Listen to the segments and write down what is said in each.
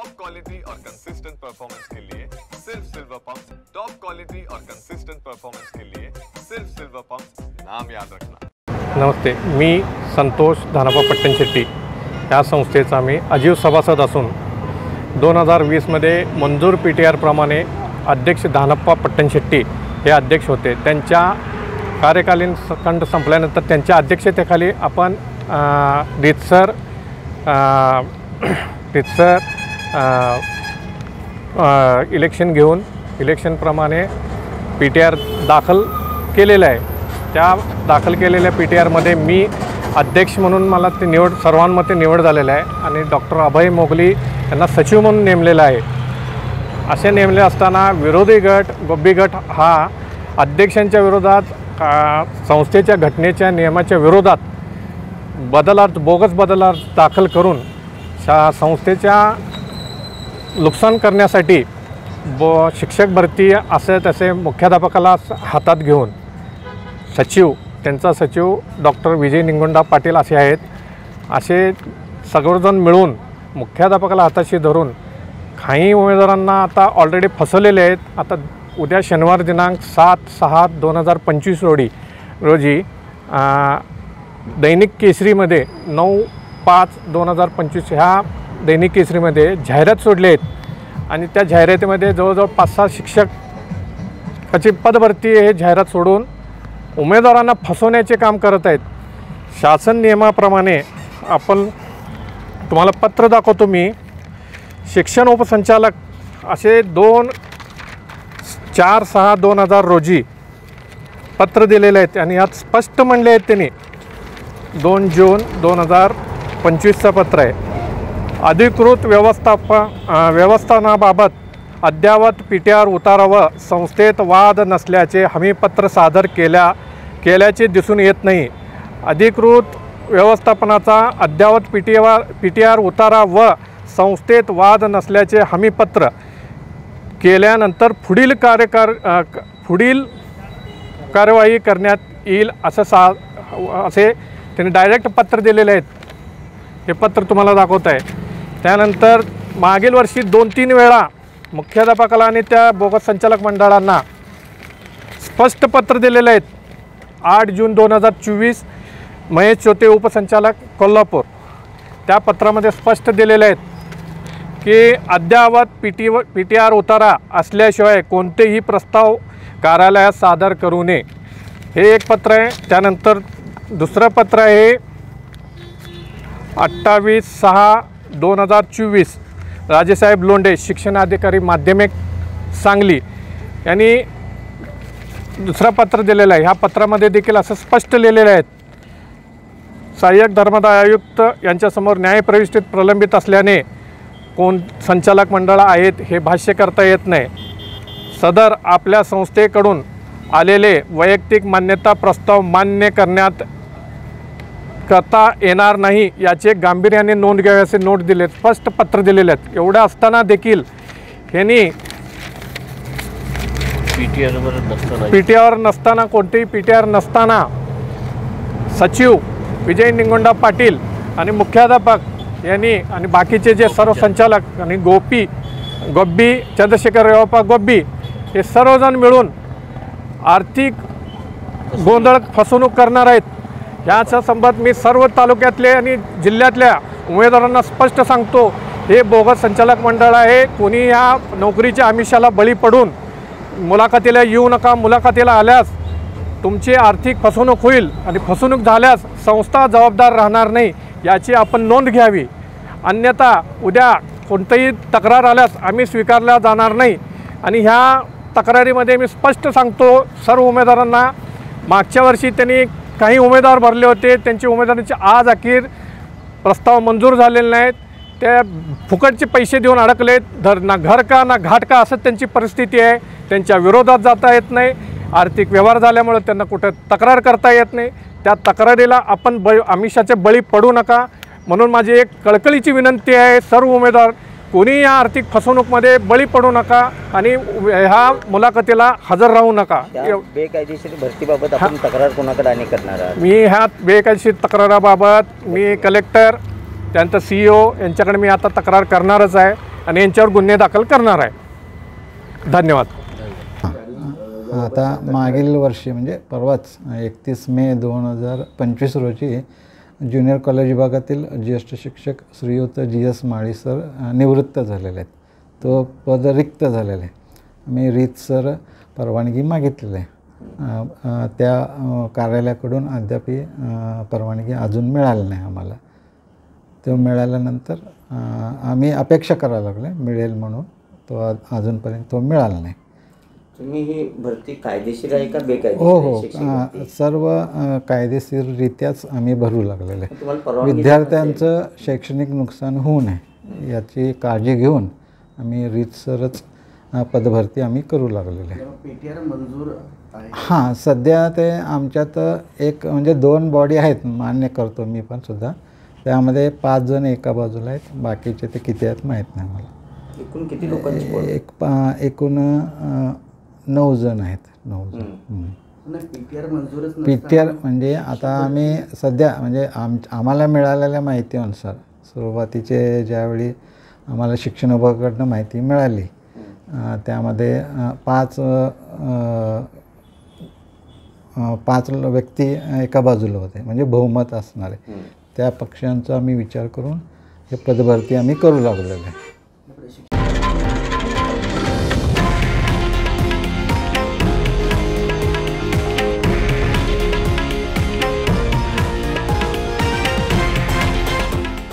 Top quality और consistent performance के लिए सिर्फ सिल्वर पंप्स। टॉप क्वालिटी और कंसिस्टेंट परफॉर्मेंस के लिए सिर्फ सिल्वर पंप्स, नाम याद रखना। नमस्ते, मी संतोष धानप्पा पट्टणशेट्टी या संस्थेचा मी अजीव सभासद असून 2020मध्ये मंजूर PTR प्रमाणे अध्यक्ष धानप्पा पट्टणशेट्टी हे अध्यक्ष होते। त्यांच्या कार्यकालीन खंड संपल्यानंतर त्यांच्या अध्यक्षतेखाली आपण रीतसर इलेक्शन घेऊन इलेक्शनप्रमाणे PTR दाखल केलेलं आहे। त्या दाखल केलेल्या PTRमध्ये मी अध्यक्ष म्हणून मला ते सर्वांमध्ये निवड झालेलं आहे आणि डॉक्टर अभय मोगली यांना सचिव म्हणून नेमलेलं आहे। असे नेमले असताना विरोधी गट गोब्बी गट हा अध्यक्षांच्या विरोधात संस्थेच्या घटनेच्या नियमाच्या विरोधात बोगस बदलार्ज दाखल करून संस्थेच्या नुकसान करण्यासाठी शिक्षक भरती असे तसे मुख्याध्यापकाला हातात घेऊन त्यांचा सचिव डॉक्टर विजय निंगोंडा पाटील असे आहेत। असे सगळेजण मिळून मुख्याध्यापकाला हाताशी धरून काही उमेदवारांना आता ऑलरेडी फसवलेले आहेत। आता उद्या शनिवार दिनांक 7/6/2025 रोजी दैनिक केसरीमध्ये 9/5/2025 ह्या दैनिक केसरीमध्ये जाहिरात सोडले आहेत आणि त्या जाहिरातीमध्ये जवळजवळ 5-6 शिक्षकाची पदभरती हे जाहिरात सोडून उमेदवारांना फसवण्याचे काम करत आहेत। शासन नियमाप्रमाणे आपण तुम्हाला पत्र दाखवतो। मी शिक्षण उपसंचालक असे 4/6/2000 रोजी पत्र दिलेले आहेत आणि यात स्पष्ट म्हणले आहेत त्यांनी 2 जून 2025चं पत्र आहे। अधिकृत व्यवस्थापनाबाबत अद्ययावत PTR उतारावं संस्थेत वाद नसल्याचे हमीपत्र सादर केल्याचे दिसून येत नाही। अधिकृत व्यवस्थापनाचा अद्ययावत PTR उतारा व संस्थेत वाद नसल्याचे हमीपत्र केल्यानंतर पुढील कार्यवाही करण्यात येईल असे त्यांनी डायरेक्ट पत्र दिलेले आहेत। हे पत्र तुम्हाला दाखवत आहे। त्यानंतर मागील वर्षी 2-3 वेळा मुख्याध्यापकाला आणि त्या बोगस संचालक मंडळांना स्पष्ट पत्र दिलेले आहेत। 8 जून 2024 महेश चोते उपसंचालक कोल्हापूर, त्या पत्रामध्ये स्पष्ट दिलेले आहेत की अद्ययावत PTR उतारा असल्याशिवाय कोणतेही प्रस्ताव कार्यालयात सादर करू नये, हे एक पत्र आहे। त्यानंतर दुसरं पत्र आहे 28/6/2024 राजेसाहेब लोंढे शिक्षणाधिकारी माध्यमिक सांगली यांनी दुसरं पत्र दिलेलं आहे। ह्या पत्रामध्ये देखील असं स्पष्ट लिहिलेलं आहे, सहाय्यक धर्मादाय आयुक्त यांच्यासमोर न्यायप्रविष्टीत प्रलंबित असल्याने कोण संचालक मंडळ आहेत हे भाष्य करता येत नाही। सदर आपल्या संस्थेकडून आलेले वैयक्तिक मान्यता प्रस्ताव मान्य करता येणार नाही याचे गांभीर्याने नोंद घ्यावी असे नोट दिले, स्पष्ट पत्र दिलेले आहेत। एवढं असताना देखील ह्यांनी PTR नसताना कोणतेही PTR नसताना सचिव विजय निंगोंडा पाटील आणि मुख्याध्यापक यांनी आणि बाकीचे जे सर्व संचालक आणि गोब्बी चंद्रशेखर रेवप्पा गोब्बी हे सर्वजण मिळून आर्थिक गोंधळ फसवणूक करणार आहेत। याचा संबंध मी सर्व तालुक्यातले आणि जिल्ह्यातल्या उमेदवारांना स्पष्ट सांगतो, हे बोगस संचालक मंडळ आहे। कोणी या नोकरीच्या आमिषाला बळी पडून मुलाखतीला येऊ नका। मुलाखतीला आल्यास तुमची आर्थिक फसवणूक होईल आणि फसवणूक झाल्यास संस्था जबाबदार राहणार नाही, याची आपण नोंद घ्यावी। अन्यथा उद्या कोणतीही तक्रार आल्यास आम्ही स्वीकारल्या जाणार नाही। आणि ह्या तक्रारीमध्ये मी स्पष्ट सांगतो सर्व उमेदवारांना, मागच्या वर्षी त्यांनी काही उमेदवार भरले होते, त्यांचे उमेदवारांचे आज अखेर प्रस्ताव मंजूर झालेले नाहीत। ते फुकटचे पैसे देऊन अडकलेत, ना घर का ना घाट का असं त्यांची परिस्थिती आहे। त्यांच्या विरोधात जाता येत नाही, आर्थिक व्यवहार झाल्यामुळे त्यांना कुठं तक्रार करता येत नाही। त्या तक्रारीला आपण आमिषाचे बळी पडू नका, म्हणून माझी एक कळकळीची विनंती आहे, सर्व उमेदवार कोणी या आर्थिक फसवणूकमध्ये बळी पडू नका आणि ह्या मुलाखतीला हजर राहू नका। बेकायदेशीर भरतीबाबत आपण तक्रार कोणाकडे आणि करणार आहात? मी ह्या बेकायदेशीर तक्राराबाबत मी कलेक्टर त्यानंतर CEO यांच्याकडे मी आता तक्रार करणारच आहे। आणि यांच्यावर गुन्हे दाखल करणार आहे. धन्यवाद. आता मागील वर्षी म्हणजे परवाच 31 मे 2025 रोजी ज्युनियर कॉलेज विभागातील ज्येष्ठ शिक्षक श्रीयुत GS माळी सर निवृत्त झालेले आहेत. तो पद रिक्त झालेलं आहे. आम्ही रीतसर परवानगी मागितलेली आहे. त्या कार्यालयाकडून अद्याप परवानगी अजून मिळाली नाही आम्हाला. तो मिळाल्यानंतर आम्ही अपेक्षा करायला लागले मिळेल म्हणून. तो अजूनपर्यंत तो मिळाला नाही. तुम्ही ही भरती कायदेशीर आहे का बेकायदेशीर? हो, सर्व कायदेशीररित्याच आम्ही भरू लागलेले. विद्यार्थ्यांचं शैक्षणिक नुकसान होऊ नये याची काळजी घेऊन आम्ही रीतसरच पदभरती आम्ही करू लागलेले. PTR मंजूर आहे? हां, सध्या ते आमच्यात एक म्हणजे 2 बॉडी आहेत, मान्य करतो मी पण सुद्धा. त्यामध्ये 5 जण एका बाजूला आहेत, बाकीचे ते किती आहेत माहीत नाही मला. एकूण किती लोकांची? एकूण 9 जण आहेत. 9 जण. PTR मंजूरच PTR म्हणजे आता आम्ही सध्या म्हणजे आम्हाला मिळालेल्या माहितीनुसार सुरुवातीचे ज्यावेळी आम्हाला शिक्षण विभागाकडनं माहिती मिळाली त्यामध्ये 5 व्यक्ती एका बाजूला होते, म्हणजे बहुमत असणारे. त्या पक्षांचा आम्ही विचार करून हे पदभरती आम्ही करू लागलेलो आहे.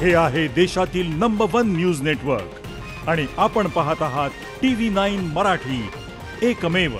हे आहे देशातील नंबर 1 न्यूज नेटवर्क आणि आपण पाहत आहात TV9 मराठी, एकमेव.